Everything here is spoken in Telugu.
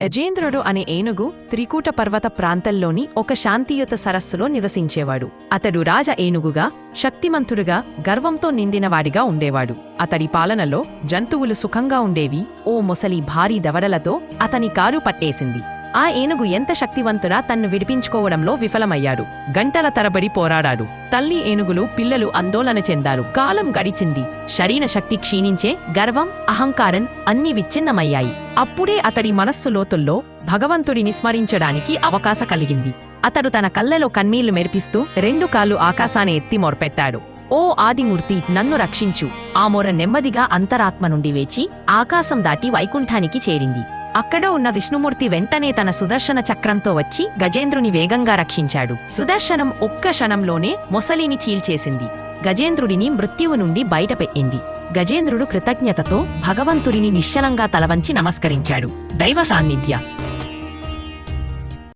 గజేంద్రుడు అనే ఏనుగు త్రికూట పర్వత ప్రాంతంలోని ఒక శాంతియుత సరస్సులో నివసించేవాడు. అతడు రాజ ఏనుగుగా, శక్తిమంతుడుగా, గర్వంతో నిండినవాడిగా ఉండేవాడు. అతడి పాలనలో జంతువులు సుఖంగా ఉండేవి. ఓ మొసలి భారీ దవడలతో అతని కారు పట్టేసింది. ఆ ఏనుగు ఎంత శక్తివంతురా తన్ను విడిపించుకోవడంలో విఫలమయ్యాడు. గంటల తరబడి పోరాడాడు. తల్లి ఏనుగులు, పిల్లలు ఆందోళన చెందారు. కాలం గడిచింది. శరీర శక్తి క్షీణించే, గర్వం, అహంకారం అన్నీ విచ్ఛిన్నమయ్యాయి. అప్పుడే అతడి మనస్సు లోతుల్లో భగవంతుడిని స్మరించడానికి అవకాశం కలిగింది. అతడు తన కళ్ళలో కన్నీళ్లు మెరిపిస్తూ 2 కాళ్ళు ఆకాశాన్ని ఎత్తి మొరపెట్టాడు. ఓ ఆదిమూర్తి, నన్ను రక్షించు. ఆ మొర నెమ్మదిగా అంతరాత్మ నుండి వేచి ఆకాశం దాటి వైకుంఠానికి చేరింది. అక్కడ ఉన్న విష్ణుమూర్తి వెంటనే తన సుదర్శన చక్రంతో వచ్చి గజేంద్రుని వేగంగా రక్షించాడు. సుదర్శనం ఒక్క క్షణంలోనే మొసలిని చీల్చేసింది. గజేంద్రుడిని మృత్యువు నుండి బయటపెట్టింది. గజేంద్రుడు కృతజ్ఞతతో భగవంతుడిని నిశ్చలంగా తలవంచి నమస్కరించాడు. దైవ సాన్నిధ్య